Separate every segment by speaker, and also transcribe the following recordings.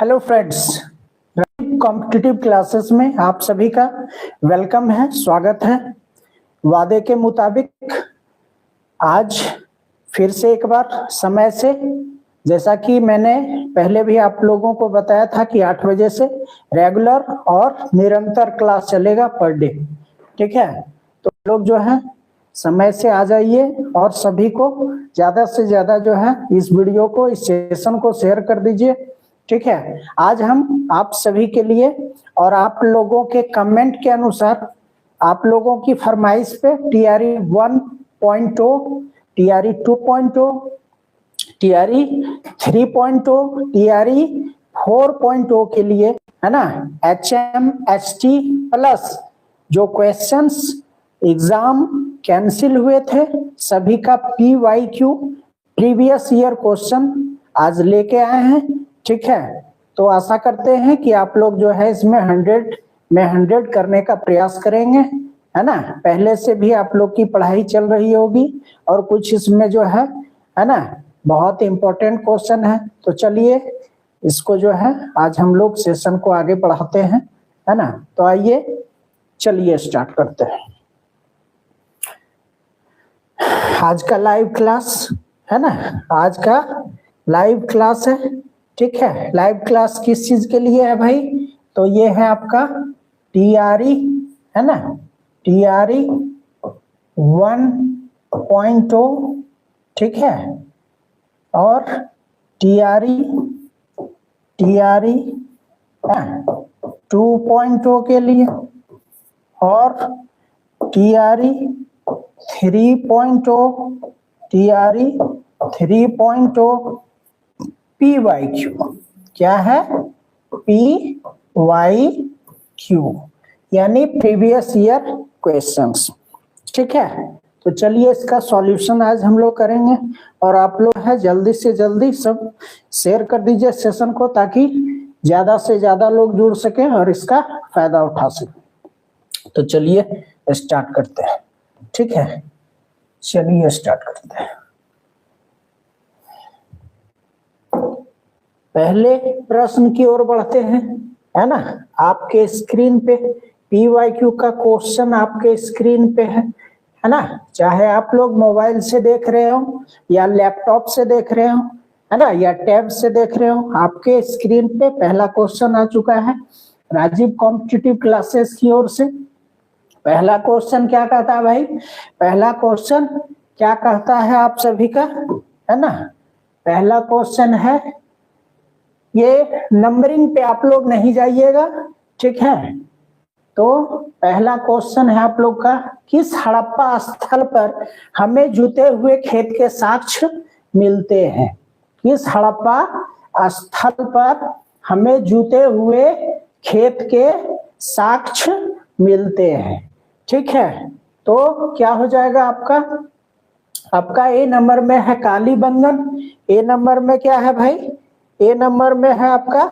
Speaker 1: Hello friends, competitive classes में आप सभी का वेलकम है, स्वागत है। वादे के मुताबिक आज फिर से एक बार समय से, जैसा कि मैंने पहले भी आप लोगों को बताया था कि 8 बजे से रेगुलर और निरंतर क्लास चलेगा पर डे। ठीक है, तो लोग जो है समय से आ जाइए और सभी को ज्यादा से ज्यादा जो है इस वीडियो को, इस सेशन को शेयर कर दीजिए। ठीक है, आज हम आप सभी के लिए और आप लोगों के कमेंट के अनुसार, आप लोगों की फरमाइश पे टीआरई 1.0, टीआरई 2.0, टीआरई 3.0, टीआरई 4.0 के लिए, है ना, HMHT प्लस जो क्वेश्चंस एग्जाम कैंसिल हुए थे सभी का PYQ प्रीवियस ईयर क्वेश्चन आज लेके आए हैं। ठीक है, तो आशा करते हैं कि आप लोग जो है इसमें 100 करने का प्रयास करेंगे, है ना। पहले से भी आप लोग की पढ़ाई चल रही होगी और कुछ इसमें जो है ना, बहुत इंपॉर्टेंट क्वेश्चन है। तो चलिए इसको जो है आज हम लोग सेशन को आगे बढ़ाते हैं, है ना। तो आइए चलिए स्टार्ट करते हैं आज का लाइव क्लास, है ना। आज का लाइव क्लास है। ठीक है, लाइव क्लास किस चीज के लिए है भाई? तो ये है आपका टीआरई, है ना, टीआरई 1.0, ठीक है, और टीआरई 2.0 के लिए और टीआरई 3.0, टीआरई 3.0 PYQ। क्या है? PYQ यानी प्रीवियस ईयर क्वेश्चंस। ठीक है, तो चलिए इसका सॉल्यूशन आज हम लोग करेंगे और आप लोग है जल्दी से जल्दी सब शेयर कर दीजिए सेशन को, ताकि ज्यादा से ज्यादा लोग जुड़ सके और इसका फायदा उठा सके। तो चलिए स्टार्ट करते हैं। ठीक है, चलिए स्टार्ट करते हैं। पहले प्रश्न की ओर बढ़ते हैं, है ना। आपके स्क्रीन पे PYQ का क्वेश्चन आपके स्क्रीन पे है ना। चाहे आप लोग मोबाइल से देख रहे हो या लैपटॉप से देख रहे हो, है ना, या टैब से देख रहे हो, आपके स्क्रीन पे पहला क्वेश्चन आ चुका है राजीव कॉम्पिटिटिव क्लासेस की ओर से। पहला क्वेश्चन क्या कहता है भाई? पहला क्वेश्चन क्या कहता है आप सभी का, है ना। पहला क्वेश्चन है, ये नंबरिंग पे आप लोग नहीं जाइएगा, ठीक है। तो पहला क्वेश्चन है आप लोग का, किस हड़प्पा स्थल पर हमें जुते हुए खेत के साक्ष्य मिलते हैं? किस हड़प्पा स्थल पर हमें जुते हुए खेत के साक्ष्य मिलते हैं? ठीक है, तो क्या हो जाएगा आपका? आपका ए नंबर में है कालीबंगन। ए नंबर में क्या है भाई? ए नंबर में है आपका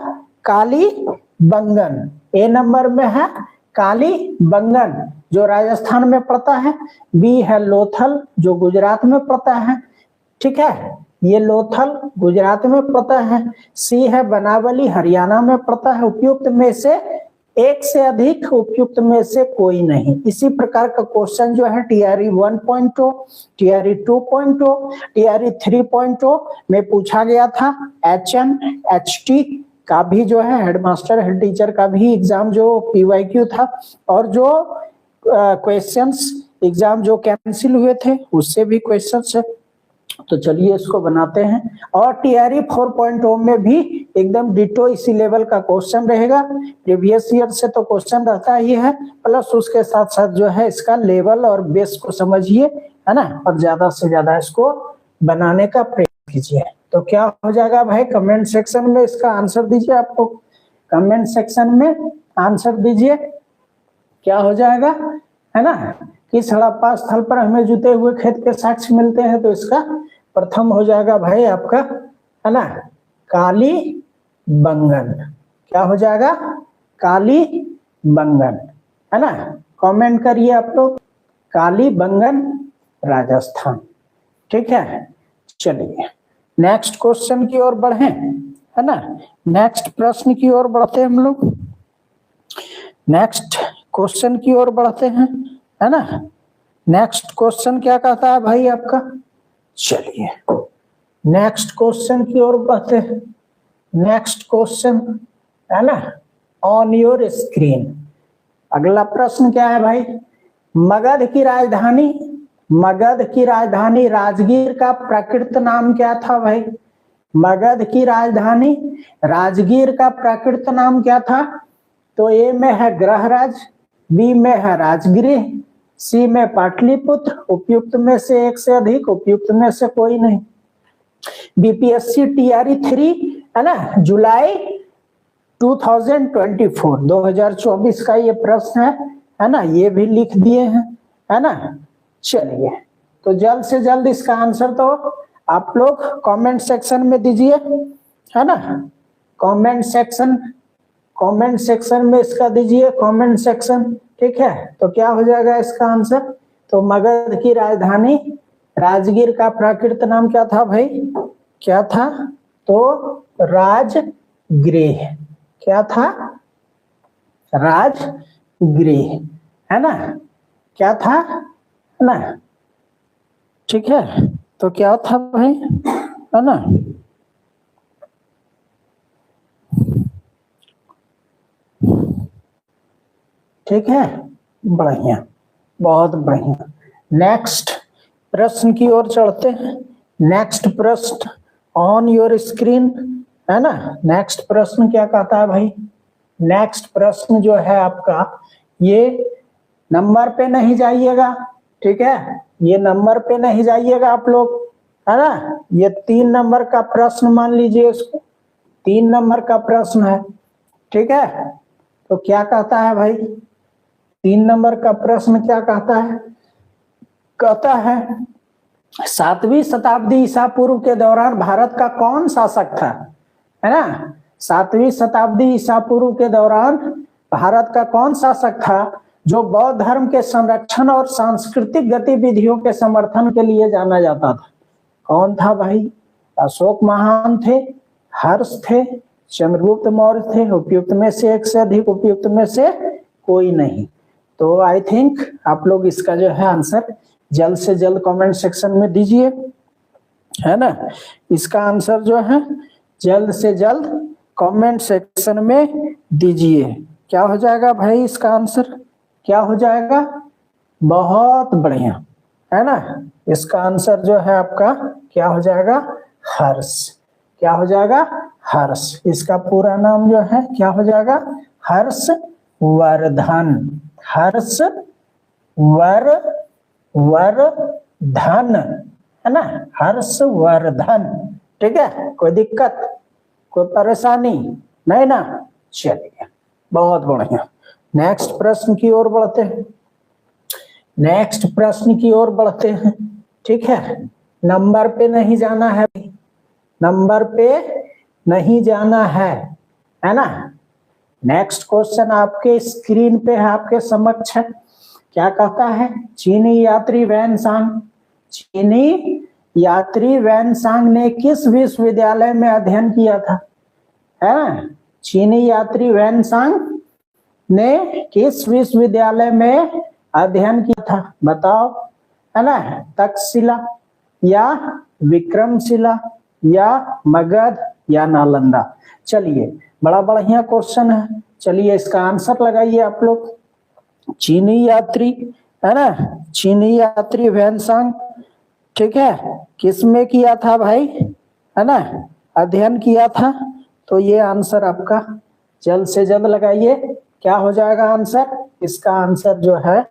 Speaker 1: कालीबंगन। ए नंबर में है कालीबंगन जो राजस्थान में पड़ता है। बी है लोथल जो गुजरात में पड़ता है। ठीक है, ये लोथल गुजरात में पड़ता है। सी है बनावली हरियाणा में पड़ता है। उपयुक्त में से एक से अधिक, उपयुक्त में से कोई नहीं। इसी प्रकार का क्वेश्चन जो है टीआरई 1.0, टीआरई 2.0, टीआरई 3.0 में पूछा गया था। HMHT का भी जो है हेडमास्टर हेड टीचर का भी एग्जाम जो PYQ था, और जो क्वेश्चंस एग्जाम जो कैंसिल हुए थे उससे भी क्वेश्चंस है। तो चलिए इसको बनाते हैं। और टीआरई 4.0 में भी एकदम डिटो इसी लेवल का क्वेश्चन रहेगा। प्रीवियस ईयर से तो क्वेश्चन रहता ही है, प्लस उसके साथ साथ जो है इसका लेवल और बेस को समझिए, है ना, और ज्यादा से ज्यादा इसको बनाने का प्रयास कीजिए। तो क्या हो जाएगा भाई? कमेंट सेक्शन में इसका आंसर दीजिए। आपको कमेंट सेक्शन में आंसर दीजिए, क्या हो जाएगा, है ना। किस हड़प्पा स्थल पर हमें जुते हुए खेत के साक्ष्य मिलते हैं? तो इसका प्रथम हो जाएगा भाई आपका, है ना, कालीबंगन। क्या हो जाएगा? कालीबंगन, है ना। कमेंट करिए आप लोग, कालीबंगन राजस्थान। ठीक है, चलिए नेक्स्ट क्वेश्चन की ओर बढ़ें, है ना। नेक्स्ट प्रश्न की ओर बढ़ते हैं हम लोग, नेक्स्ट क्वेश्चन की ओर बढ़ते हैं, है ना। नेक्स्ट क्वेश्चन क्या कहता है भाई आपका, चलिए नेक्स्ट क्वेश्चन की ओर बढ़ते हैं। नेक्स्ट क्वेश्चन है ना, ऑन योर स्क्रीन अगला प्रश्न क्या है भाई, मगध की राजधानी राजगीर का प्रकृत नाम क्या था भाई। मगध की राजधानी राजगीर का प्रकृत नाम क्या था। तो ए में है ग्रहराज, बी में है राजगृह, सी में पाटलिपुत्र, उपयुक्त में से एक से अधिक, उपयुक्त में से कोई नहीं। बीपीएससी टीआरई 3 है ना, जुलाई 2024 का ये प्रश्न है ना, ये भी लिख दिए हैं, है ना। चलिए तो जल्द से जल्द इसका आंसर तो आप लोग कमेंट सेक्शन में दीजिए, है ना। कमेंट सेक्शन में इसका दीजिए, कमेंट सेक्शन, ठीक है। तो क्या हो जाएगा इसका आंसर, तो मगध की राजधानी राजगीर का प्राकृत नाम क्या था भाई, क्या था, तो राजगृह, क्या था, राजगृह, है ना, क्या था, है ना, ठीक है। तो क्या था भाई, है ना। ठीक है, बढ़िया, बहुत बढ़िया। नेक्स्ट प्रश्न की ओर चढ़ते हैं। नेक्स्ट प्रश्न ऑन योर स्क्रीन, है ना। नेक्स्ट प्रश्न क्या कहता है भाई, नेक्स्ट प्रश्न जो है आपका, ये नंबर पे नहीं जाइएगा, ठीक है, ये नंबर पे नहीं जाइएगा आप लोग, है ना। ये 3 नंबर का प्रश्न मान लीजिए इसको, 3 नंबर का प्रश्न है, ठीक है। तो क्या कहता है भाई, 3 नंबर का प्रश्न क्या कहता है, कहता है 7वीं शताब्दी ईसा पूर्व के दौरान भारत का कौन शासक था, है ना। 7वीं शताब्दी ईसा पूर्व के दौरान भारत का कौन शासक था जो बौद्ध धर्म के संरक्षण और सांस्कृतिक गतिविधियों के समर्थन के लिए जाना जाता था। कौन था भाई, अशोक महान थे, हर्ष थे, चंद्रगुप्त मौर्य थे, उपयुक्त में से एक से अधिक, उपयुक्त में से कोई नहीं। तो आई थिंक आप लोग इसका जो है आंसर जल्द से जल्द कमेंट सेक्शन में दीजिए, है ना। इसका आंसर जो है जल्द से जल्द कमेंट सेक्शन में दीजिए। क्या हो जाएगा भाई इसका आंसर, क्या हो जाएगा, बहुत बढ़िया, है ना। इसका आंसर जो है आपका क्या हो जाएगा, हर्ष, क्या हो जाएगा, हर्ष। इसका पूरा नाम जो है क्या हो जाएगा, हर्षवर्धन, हर्षवर्धन, है ना, हर्षवर्धन, ठीक है। कोई दिक्कत, कोई परेशानी नहीं ना, चलिए बहुत बढ़िया। नेक्स्ट प्रश्न की ओर बढ़ते हैं, नेक्स्ट प्रश्न की ओर बढ़ते हैं, ठीक है। नंबर पे नहीं जाना है, नंबर पे नहीं जाना है ना। नेक्स्ट क्वेश्चन आपके स्क्रीन पे है, आपके समक्ष है। क्या कहता है, चीनी यात्री वैनसांग ने किस विश्वविद्यालय में अध्ययन किया था, है। चीनी यात्री वैनसांग ने किस विश्वविद्यालय में अध्ययन किया था, बताओ, है ना। तक्षशिला या विक्रमशिला या मगध या नालंदा। चलिए बड़ा बढ़िया क्वेश्चन है, चलिए इसका आंसर लगाइए आप लोग। चीनी यात्री, है ना, चीनी यात्री वैनसांग, ठीक है, किस में किया था भाई, है ना, अध्ययन किया था। तो ये आंसर आपका जल्द से जल्द लगाइए, क्या हो जाएगा आंसर, इसका आंसर जो है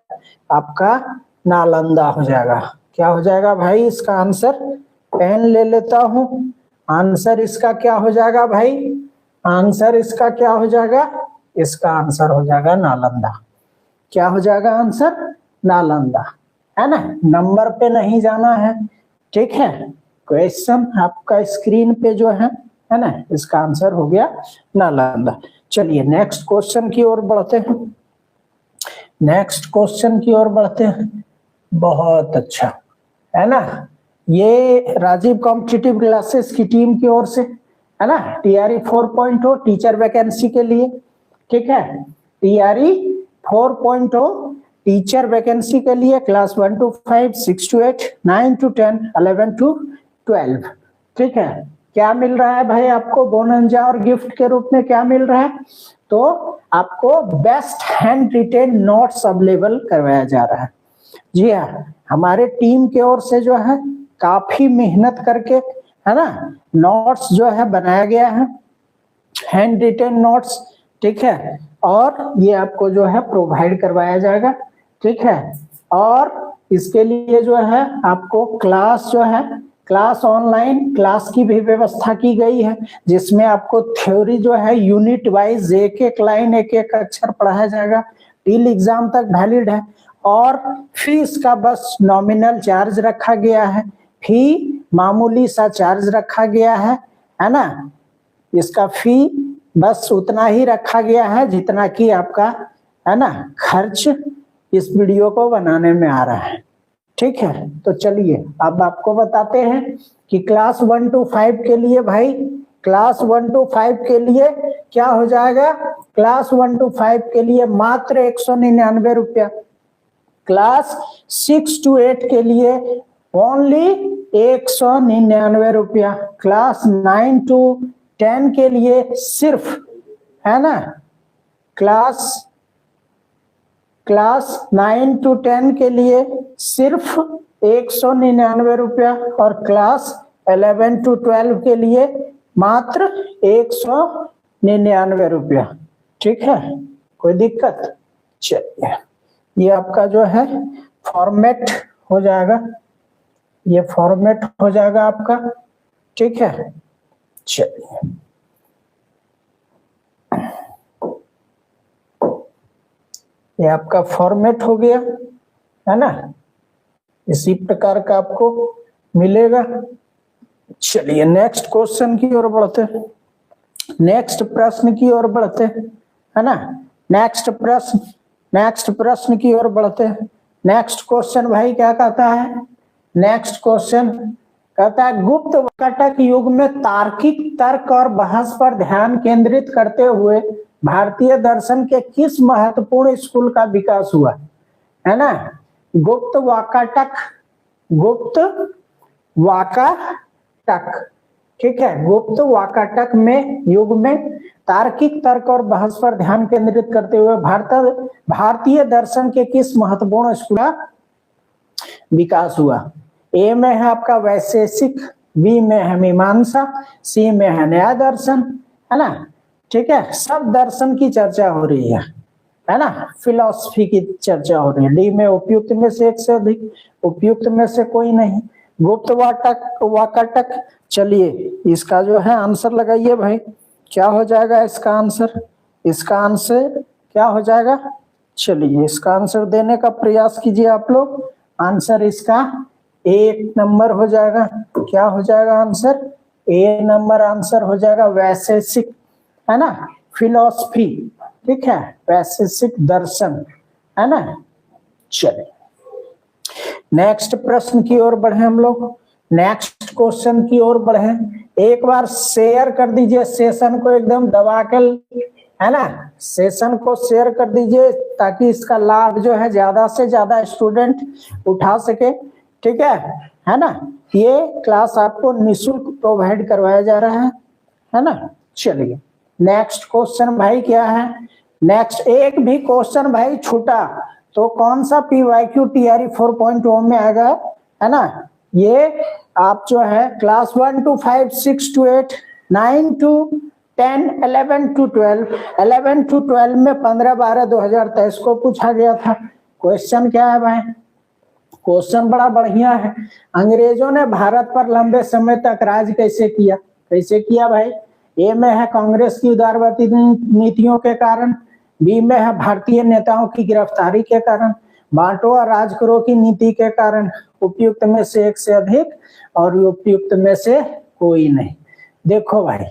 Speaker 1: आपका नालंदा हो जाएगा। क्या हो जाएगा भाई इसका आंसर, पेन ले लेता हूं, आंसर इसका क्या हो जाएगा भाई, आंसर इसका क्या हो जाएगा, इसका आंसर हो जाएगा नालंदा। क्या हो जाएगा आंसर, नालंदा, है ना। नंबर पे नहीं जाना है, ठीक है। क्वेश्चन आपका स्क्रीन पे जो है ना, इसका आंसर हो गया नालंदा। चलिए नेक्स्ट क्वेश्चन की ओर बढ़ते हैं, नेक्स्ट क्वेश्चन की ओर बढ़ते हैं। बहुत अच्छा, है ना। ये राजीव कॉम्पिटिटिव क्लासेस की टीम की ओर से, है ना, टीआरई 4.0 टीचर वैकेंसी के लिए, ठीक है, टीआरई 4.0 टीचर वैकेंसी के लिए class 1 to 5, 6 to 8, 9 to 10, 11 to 12, ठीक है। क्या मिल रहा है भाई आपको बोनंजा और गिफ्ट के रूप में, क्या मिल रहा है, तो आपको best hand retain notes available करवाया जा रहा है। जी हाँ, हमारे टीम की ओर से जो है काफी मेहनत करके, है ना, नोट्स जो है बनाया गया है, हैंड रिटेन नोट्स, ठीक है, और ये आपको जो है प्रोवाइड करवाया जाएगा, ठीक है। और इसके लिए जो है आपको क्लास जो है, क्लास ऑनलाइन क्लास की भी व्यवस्था की गई है, जिसमें आपको थ्योरी जो है यूनिट वाइज एक एक लाइन एक एक अक्षर पढ़ाया जाएगा, टिल एग्जाम तक वैलिड है। और फीस का बस नॉमिनल चार्ज रखा गया है, फी मामूली सा चार्ज रखा गया है ना, इसका फी बस उतना ही रखा गया है जितना कि आपका, है ना, खर्च इस वीडियो को बनाने में आ रहा है, ठीक है। तो चलिए अब आपको बताते हैं कि क्लास 1 to 5 के लिए भाई, क्लास 1 to 5 के लिए क्या हो जाएगा, क्लास 1 to 5 के लिए मात्र 199 रुपया, क्लास 6 to 8 के लिए ओनली 199 रुपया, क्लास 9 to 10 के लिए सिर्फ, है ना, क्लास 9 to 10 के लिए सिर्फ 199 रुपया, और क्लास 11 to 12 के लिए मात्र 199 रुपया, ठीक है, कोई दिक्कत। चलिए ये आपका जो है फॉर्मेट हो जाएगा, ये फॉर्मेट हो जाएगा आपका, ठीक है। चलिए ये आपका फॉर्मेट हो गया, है ना, इसी प्रकार का आपको मिलेगा। चलिए नेक्स्ट क्वेश्चन की ओर बढ़ते हैं, नेक्स्ट प्रश्न की ओर बढ़ते हैं, है ना, नेक्स्ट प्रश्न की ओर बढ़ते हैं। नेक्स्ट क्वेश्चन भाई क्या कहता है, नेक्स्ट क्वेश्चन कहता है गुप्त वाकाटक युग में तार्किक तर्क और बहस पर ध्यान केंद्रित करते हुए भारतीय दर्शन के किस महत्वपूर्ण स्कूल का विकास हुआ, है ना। गुप्त वाकाटक ठीक है, गुप्त वाकाटक में युग में तार्किक तर्क और बहस पर ध्यान केंद्रित करते हुए भारतीय दर्शन के किस महत्वपूर्ण स्कूल का विकास हुआ। ए में है आपका वैशेषिक, बी में है मीमांसा, सी में है न्याय दर्शन, है ना, ठीक है, सब दर्शन की चर्चा हो रही है ना, फिलॉसफी की चर्चा हो रही है। डी में उपयुक्त में से एक से अधिक, उपयुक्त में से कोई नहीं। गुप्त वाकाटक, चलिए इसका जो है आंसर लगाइए भाई, क्या हो जाएगा इसका आंसर, इसका आंसर क्या हो जाएगा। चलिए इसका आंसर देने का प्रयास कीजिए आप लोग, आंसर इसका 1 नंबर हो जाएगा, क्या हो जाएगा आंसर, ए नंबर आंसर हो जाएगा वैशेषिक, है ना, फिलॉसफी, ठीक है, वैशेषिक दर्शन, है ना। चलिए नेक्स्ट प्रश्न की ओर बढ़े हम लोग, नेक्स्ट क्वेश्चन की ओर बढ़े। एक बार शेयर कर दीजिए सेशन को एकदम दबाकर, है ना, सेशन को शेयर कर दीजिए ताकि इसका लाभ जो है ज्यादा से ज्यादा स्टूडेंट उठा सके, ठीक है ना। ये क्लास आपको निःशुल्क प्रोवाइड करवाया जा रहा है ना। चलिए नेक्स्ट क्वेश्चन भाई क्या है, नेक्स्ट एक भी क्वेश्चन भाई छूटा तो कौन सा PYQ TRE 4.0 में आएगा, है ना। ये आप जो है class 1 to 5, 6 to 8, 9 to 10, 11 to 12, 11 to 12 में 15/12/2023 को पूछा गया था। क्वेश्चन क्या है भाई, क्वेश्चन बड़ा बढ़िया है, अंग्रेजों ने भारत पर लंबे समय तक राज कैसे किया, कैसे किया भाई। ए में है कांग्रेस की उदारवादी नीतियों के कारण, बी में है भारतीय नेताओं की गिरफ्तारी के कारण, बांटो और राज करो की नीति के कारण, उपयुक्त में से एक से अधिक और उपयुक्त में से कोई नहीं। देखो भाई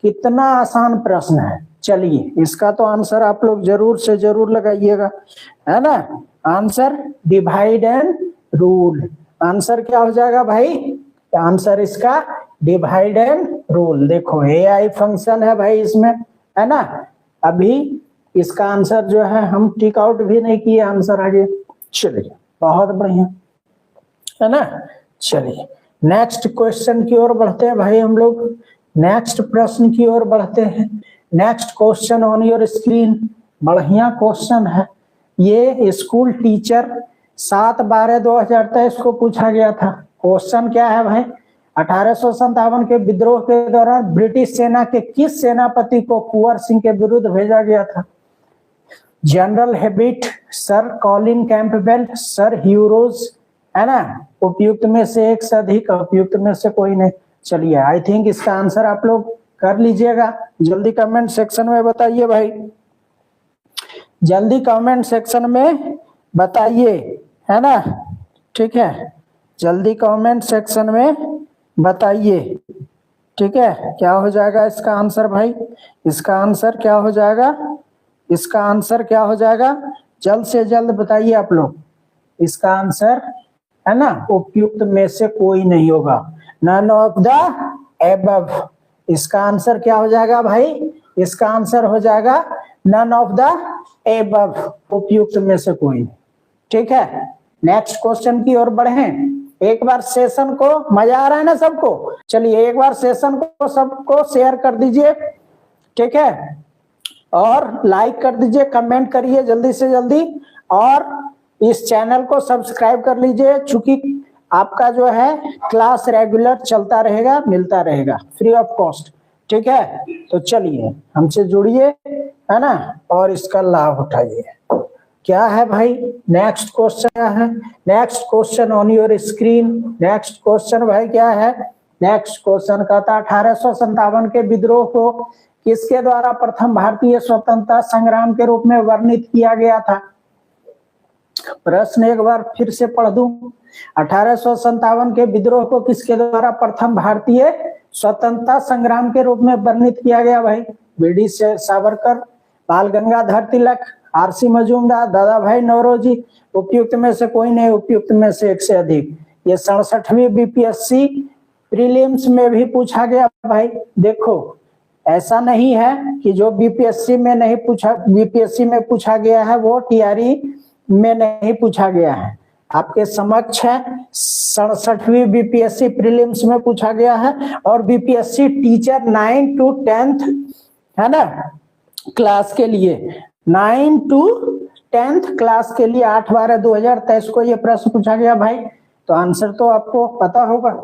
Speaker 1: कितना आसान प्रश्न है, चलिए इसका तो आंसर आप लोग जरूर से जरूर लगाइएगा, है ना। Answer divide and rule, answer क्या हो जाएगा भाई, आंसर इसका डिवाइड एंड रूल। देखो AI फंक्शन है भाई इसमें, है ना। अभी इसका आंसर जो है हम टिक आउट भी नहीं किए, आंसर आ गया। चलिए बहुत बढ़िया, है ना। चलिए नेक्स्ट क्वेश्चन की ओर बढ़ते हैं भाई हम लोग, नेक्स्ट प्रश्न की ओर बढ़ते हैं। Next question on your screen, बढ़िया क्वेश्चन है ये। स्कूल टीचर 7/12/2023 को पूछा गया था। क्वेश्चन क्या है भाई, 1857 के विद्रोह के दौरान ब्रिटिश सेना के किस सेनापति को कुंवर सिंह के विरुद्ध भेजा गया था? General Hewitt, sir Colin Campbell, sir Hugh Rose, है ना। उपयुक्त में से एक से अधिक, उपयुक्त में से कोई नहीं। चलिए आई थिंक इसका आंसर आप लोग कर लीजिएगा, जल्दी कमेंट सेक्शन में बताइए भाई, जल्दी कमेंट सेक्शन में बताइए, है ना। ठीक है, जल्दी कमेंट सेक्शन में बताइए। ठीक है, क्या हो जाएगा इसका आंसर भाई? इसका आंसर क्या हो जाएगा? इसका आंसर क्या हो जाएगा? जल्द से जल्द बताइए आप लोग। इसका आंसर, है ना, उपयुक्त में से कोई नहीं होगा, नन ऑफ द एबव। इसका आंसर क्या हो जाएगा भाई? इसका आंसर हो जाएगा नन ऑफ द एबव, उपयुक्त में से कोई नहीं। ठीक है, नेक्स्ट क्वेश्चन की ओर बढ़े। एक बार सेशन को, मजा आ रहा है ना सबको? चलिए एक बार सेशन को सबको शेयर कर दीजिए, ठीक है, और लाइक कर दीजिए, कमेंट करिए जल्दी से जल्दी, और इस चैनल को सब्सक्राइब कर लीजिए, चूंकि आपका जो है क्लास रेगुलर चलता रहेगा, मिलता रहेगा फ्री ऑफ कॉस्ट। ठीक है, तो चलिए हमसे जुड़िए, है ना, और इसका लाभ उठाइए। क्या है भाई नेक्स्ट क्वेश्चन? क्या है next question on your screen? Next question भाई क्या है? नेक्स्ट क्वेश्चन कहता 1857 के विद्रोह को किसके द्वारा प्रथम भारतीय स्वतंत्रता संग्राम के रूप में वर्णित किया गया था? प्रश्न एक बार फिर से पढ़ दूं, 1857 के विद्रोह को किसके द्वारा प्रथम भारतीय स्वतंत्रता संग्राम के रूप में वर्णित किया गया भाई? बीडी सावरकर, बाल गंगाधर तिलक, आरसी मजूमदार, दादा भाई नौरोजी। उपयुक्त में से कोई नहीं, उपयुक्त में से एक से अधिक। ये 67वीं बीपीएससी प्रीलिम्स में भी पूछा गया भाई। देखो ऐसा नहीं है कि जो बीपीएससी में नहीं पूछा, बीपीएससी में पूछा गया है वो टीआरई में नहीं पूछा गया है। आपके समक्ष है 67वीं बीपीएससी प्रीलिम्स में पूछा गया है, और बीपीएससी टीचर 9 to 10th, है ना, क्लास के लिए 9 to 10th क्लास के लिए 8/12/2023 को ये प्रश्न पूछा गया भाई। तो आंसर तो आपको पता होगा,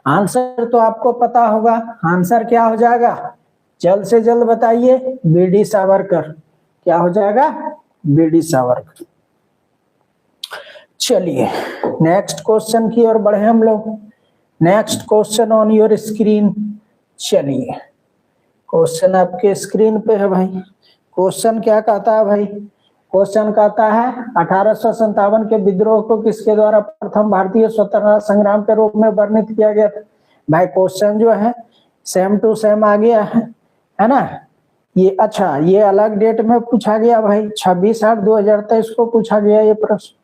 Speaker 1: आंसर तो आपको पता होगा। आंसर क्या हो जाएगा? जल्द से जल्द बताइए। बीडी सावरकर। क्या हो जाएगा? बीडी सावरकर। चलिए नेक्स्ट क्वेश्चन की ओर बढ़े हम लोग। Next question on your screen. चलिए क्वेश्चन आपके स्क्रीन पे है भाई। क्वेश्चन क्या कहता है भाई? क्वेश्चन कहता है 1857 के विद्रोह को किसके द्वारा प्रथम भारतीय स्वतंत्रता संग्राम के रूप में वर्णित किया गया था? भाई क्वेश्चन जो है सेम टू सेम आ गया है ना। ये अच्छा, ये अलग डेट में पूछा गया भाई, 26/8/2023 को पूछा गया ये प्रश्न।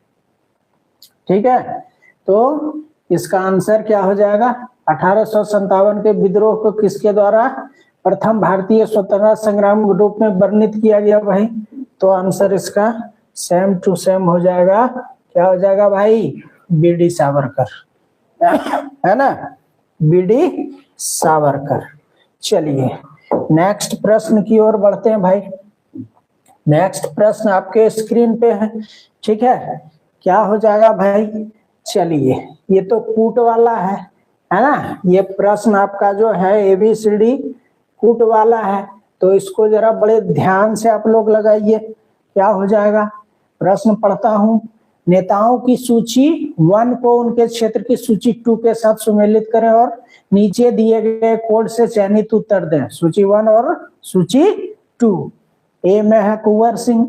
Speaker 1: ठीक है, तो इसका आंसर क्या हो जाएगा? 1857 के विद्रोह को किसके द्वारा प्रथम भारतीय स्वतंत्रता संग्राम के रूप में वर्णित किया गया भाई? तो आंसर इसका सेम टू सेम हो जाएगा। क्या हो जाएगा भाई? बीडी सावरकर, है ना, बीडी सावरकर। चलिए नेक्स्ट प्रश्न की ओर बढ़ते हैं भाई। नेक्स्ट प्रश्न आपके स्क्रीन पे है, ठीक है। क्या हो जाएगा भाई? चलिए ये तो कूट वाला है ना। ये प्रश्न आपका जो है ABCD कूट वाला है, तो इसको जरा बड़े ध्यान से आप लोग लगाइए। क्या हो जाएगा? प्रश्न पढ़ता हूं। नेताओं की सूची 1 को उनके क्षेत्र की सूची 2 के साथ सुमेलित करें और नीचे दिए गए कोड से चयनित उत्तर दें। सूची 1 और सूची 2। ए में है कुंवर सिंह,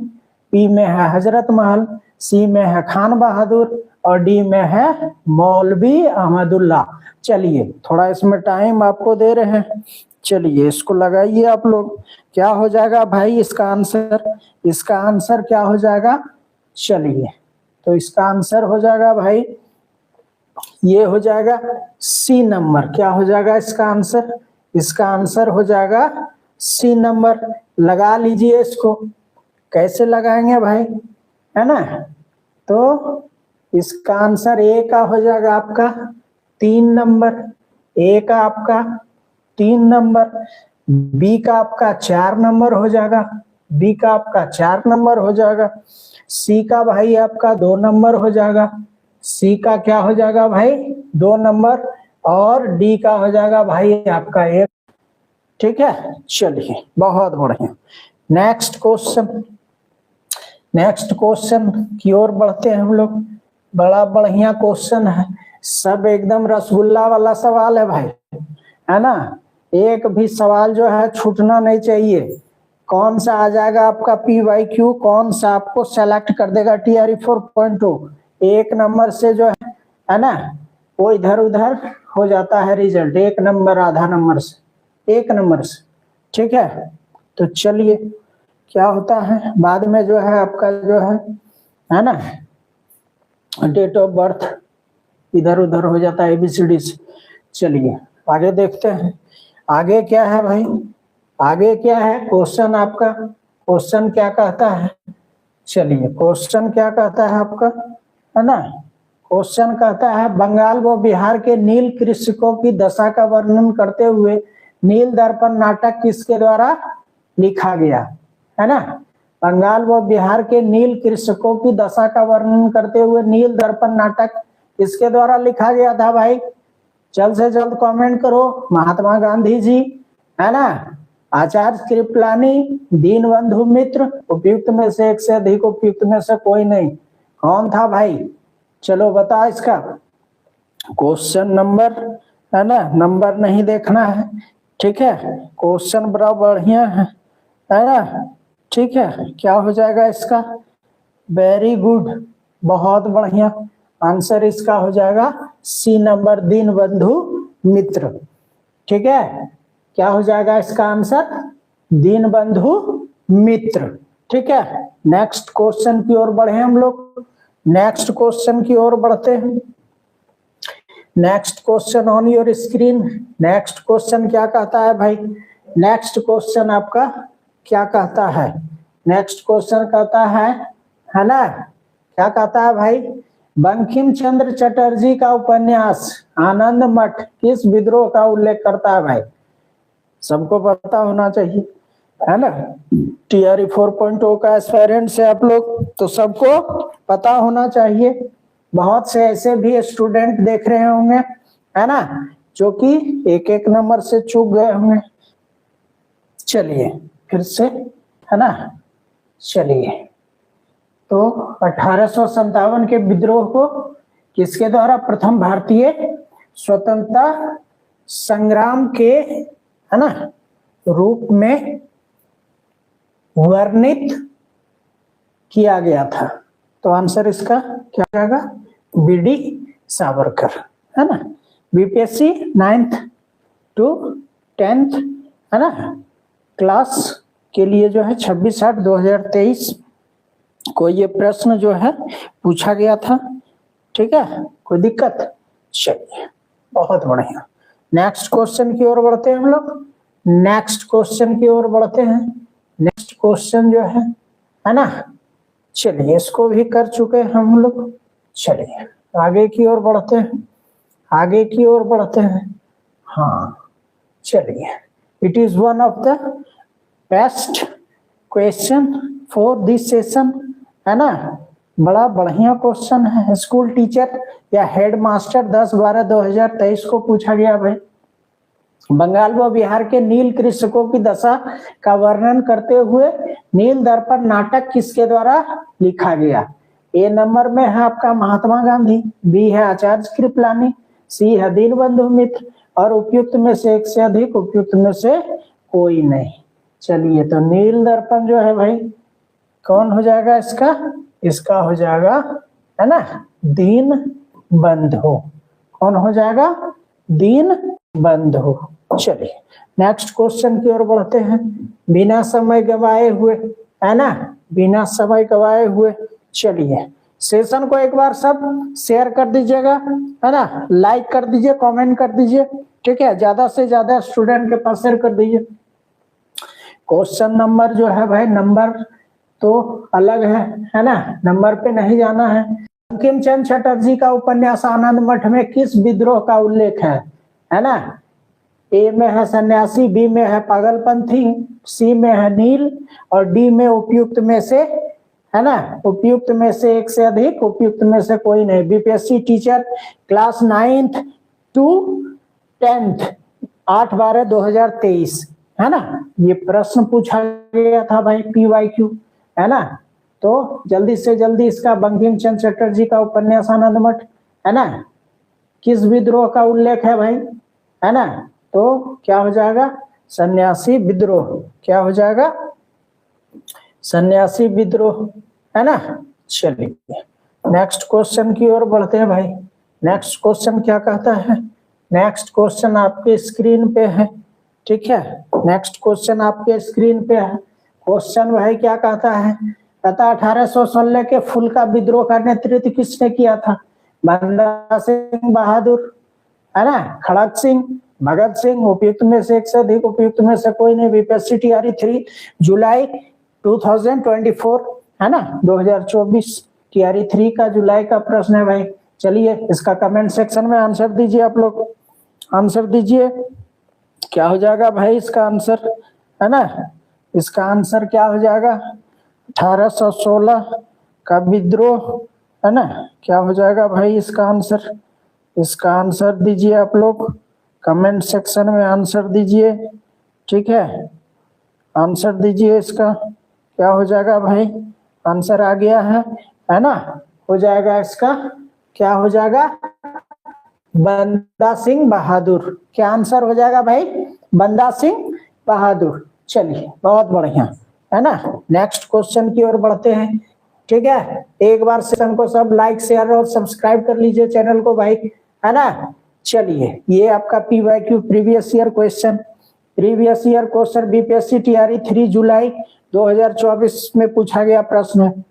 Speaker 1: बी में है हजरत महल, सी में है खान बहादुर, और डी में है मौलवी अहमदुल्ला। चलिए थोड़ा इसमें टाइम आपको दे रहे हैं, चलिए इसको लगाइए आप लोग। क्या हो जाएगा भाई इसका आंसर? इसका आंसर क्या हो जाएगा? चलिए तो इसका आंसर हो जाएगा भाई ये हो जाएगा सी नंबर। क्या हो जाएगा इसका आंसर? इसका आंसर हो जाएगा सी नंबर। लगा लीजिए इसको। कैसे लगाएंगे भाई, है ना? तो इसका आंसर ए का हो जाएगा आपका 3 नंबर, ए का आपका 3 नंबर, बी का आपका 4 नंबर हो जाएगा, बी का आपका 4 नंबर हो जाएगा, सी का भाई आपका 2 नंबर हो जाएगा, सी का क्या हो जाएगा भाई 2 नंबर, और डी का हो जाएगा भाई आपका 1। ठीक है, चलिए बहुत बढ़िया। नेक्स्ट क्वेश्चन, नेक्स्ट क्वेश्चन की ओर बढ़ते हैं हम लोग। बड़ा बढ़िया क्वेश्चन है, सब एकदम रसगुल्ला वाला सवाल है भाई, है ना? एक भी सवाल जो है छूटना नहीं चाहिए। कौन सा आ जाएगा आपका PYQ, कौन सा आपको सेलेक्ट कर देगा TRE 4.2, 1 नंबर से जो है ना, वो इधर उधर हो जाता है रिजल्ट, 1 नंबर, आधा नंबर से, 1 नंबर से। ठीक है, तो चलिए क्या होता है बाद में जो है आपका जो है ना, डेट ऑफ बर्थ इधर उधर हो जाता है ABCD से। चलिए आगे देखते हैं, आगे क्या है भाई, आगे क्या है क्वेश्चन आपका, क्वेश्चन क्या कहता है? चलिए क्वेश्चन क्या कहता है आपका, है ना? क्वेश्चन कहता है बंगाल व बिहार के नील कृषकों की दशा का वर्णन करते हुए नील दर्पण नाटक किसके द्वारा लिखा गया, है ना? बंगाल व बिहार के नील कृषकों की दशा का वर्णन करते हुए नील दर्पण नाटक किसके द्वारा लिखा गया था भाई? जल्द से जल्द कमेंट करो। महात्मा गांधी जी, है ना? आचार्य कृपलानी, दीनबंधु मित्र, उपयुक्त में से एक से अधिक, उपयुक्त में से कोई नहीं। कौन था भाई? चलो बता इसका क्वेश्चन नंबर, है ना? नंबर नहीं देखना है, ठीक है? क्वेश्चन बड़ा बढ़िया है ना? ठीक है, क्या हो जाएगा इसका? वेरी गुड, बहुत बढ़िया। आंसर इसका हो जाएगा सी नंबर, दीनबंधु मित्र। ठीक है, क्या हो जाएगा इसका आंसर? दीनबंधु मित्र। ठीक है, नेक्स्ट क्वेश्चन की ओर बढ़े हम लोग, नेक्स्ट क्वेश्चन की ओर बढ़ते हैं। Next question on your screen. Next question क्या कहता है भाई? नेक्स्ट क्वेश्चन आपका क्या कहता है? नेक्स्ट क्वेश्चन कहता है ना, क्या कहता है भाई? बंकिम चंद्र चटर्जी का उपन्यास आनंद मठ किस विद्रोह का उल्लेख करता है भाई? सबको पता होना चाहिए, है ना? TRE 4.0 का एस्पायरेंट से आप लोग, तो सबको पता होना चाहिए। बहुत से ऐसे भी स्टूडेंट देख रहे होंगे, है ना, जो कि एक एक नंबर से चूक गए होंगे। चलिए फिर से, है ना? चलिए, तो 1857 के विद्रोह को किसके द्वारा प्रथम भारतीय स्वतंत्रता संग्राम के, है ना, रूप में वर्णित किया गया था? तो आंसर इसका क्या आएगा? BD सावरकर, है ना? BPSC 9th to 10th, है ना, क्लास के लिए जो है 26/8/2023 को ये प्रश्न जो है पूछा गया था। ठीक है, कोई दिक्कत? चलिए बहुत बढ़िया। नेक्स्ट क्वेश्चन की ओर बढ़ते हैं हम लोग, नेक्स्ट क्वेश्चन की ओर बढ़ते हैं। नेक्स्ट क्वेश्चन जो है ना, चलिए इसको भी कर चुके हैं हम लोग। चलिए आगे की ओर बढ़ते हैं, आगे की ओर बढ़ते हैं। हाँ चलिए, it is one of the best question for this session, है ना? बड़ा बढ़िया क्वेश्चन है। स्कूल टीचर या हेड मास्टर 10/12/2023 को पूछा गया भाई। बंगाल व बिहार के नील कृषकों की दशा का वर्णन करते हुए नील दर्पण नाटक किसके द्वारा लिखा गया? ए नंबर में है आपका महात्मा गांधी, बी है आचार्य कृपलानी, सी है दीनबंधु मित्र, और उपयुक्त में से एक से अधिक, उपयुक्त में से कोई नहीं। चलिए, तो नील दर्पण जो है भाई कौन हो जाएगा इसका? इसका हो जाएगा, है ना, दीनबंधु। कौन हो जाएगा? दीनबंधु। चलिए नेक्स्ट क्वेश्चन की ओर बढ़ते हैं। बिना समय गवाए हुए, है ना, बिना समय गवाए हुए, चलिए सेशन को एक बार सब शेयर कर दीजिएगा, है ना, लाइक कर दीजिए, कमेंट कर दीजिए, ठीक है, ज्यादा से ज्यादा स्टूडेंट के पास शेयर कर दीजिए। क्वेश्चन नंबर जो है भाई, नंबर तो अलग है ना, नंबर पे नहीं जाना है। बंकिम चंद्र चटर्जी का उपन्यास आनंद मठ में किस विद्रोह का उल्लेख है ना? ए में है सन्यासी, बी में है पागलपंथी, सी में है नील और डी में उपयुक्त में से, है ना, उपयुक्त में से एक से अधिक, उपयुक्त में से कोई नहीं। BPSC teacher class 9th to 10th 8/12/2023, है ना, ये प्रश्न पूछा गया था भाई, PYQ, है ना। तो जल्दी से जल्दी इसका बंकिम चंद्र चटर्जी का उपन्यास आनंद मठ, है ना, किस विद्रोह का उल्लेख है भाई, है ना? तो क्या हो जाएगा? सन्यासी विद्रोह। क्या हो जाएगा? सन्यासी विद्रोह, है ना। चलिए नेक्स्ट क्वेश्चन की ओर बढ़ते हैं भाई। नेक्स्ट क्वेश्चन क्या कहता है? नेक्स्ट क्वेश्चन आपके स्क्रीन पे है, ठीक है, नेक्स्ट क्वेश्चन आपके स्क्रीन पे है। क्वेश्चन भाई क्या कहता है? कहता 1816 के फूल का विद्रोह का नेतृत्व किसने किया था? बंदा सिंह बहादुर, है ना, खड़क सिंह, भगत सिंह, उपयुक्त में से एक से अधिक, उपयुक्त में से कोई नहीं। बीपीएससी टीआरई 3 जुलाई 2024, है ना, 2024 टीआरई 3 का जुलाई का प्रश्न है भाई। चलिए इसका कमेंट सेक्शन में आंसर दीजिए, आप लोग आंसर दीजिए। क्या हो जाएगा भाई इसका आंसर, है ना? इसका आंसर क्या हो जाएगा? 1816 का विद्रोह, है ना। क्या हो जाएगा भाई इसका आंसर? इसका आंसर दीजिए आप लोग, कमेंट सेक्शन में आंसर दीजिए, ठीक है, आंसर दीजिए इसका। क्या हो जाएगा भाई? आंसर आ गया है ना, हो जाएगा इसका, क्या हो जाएगा? बंदा सिंह बहादुर। क्या आंसर हो जाएगा भाई? बंदा सिंह बहादुर। चलिए बहुत बढ़िया, है ना। नेक्स्ट क्वेश्चन की ओर बढ़ते हैं, ठीक है। एक बार सेशन को सब लाइक शेयर और सब्सक्राइब कर लीजिए चैनल को भाई, है ना। चलिए ये आपका PYQ previous year question, previous year question BPSC TRE 3 जुलाई 2024 में पूछा गया प्रश्न है।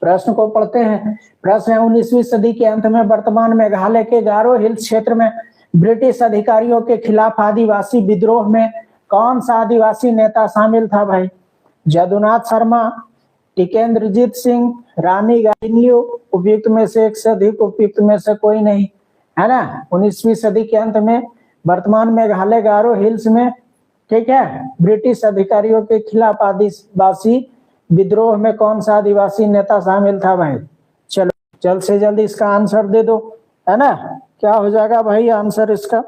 Speaker 1: प्रश्न को पढ़ते हैं। प्रश्न है 19वीं सदी के अंत में वर्तमान मेघालय के गारो हिल्स क्षेत्र में ब्रिटिश अधिकारियों के खिलाफ आदिवासी विद्रोह में कौन सा आदिवासी नेता शामिल था भाई? जदुनाथ शर्मा, टिकेंद्रजीत सिंह, रानी गाइलियो, उपयुक्त में से एक से अधिक, उपयुक्त में से कोई नहीं, है ना। 19वीं सदी के अंत में वर्तमान मेघालय गारो हिल्स में, ठीक है, ब्रिटिश अधिकारियों के खिलाफ आदिवासी विद्रोह में कौन सा आदिवासी नेता शामिल था भाई? चलो जल्द से जल्द इसका आंसर दे दो, है ना। क्या हो जाएगा भाई आंसर इसका?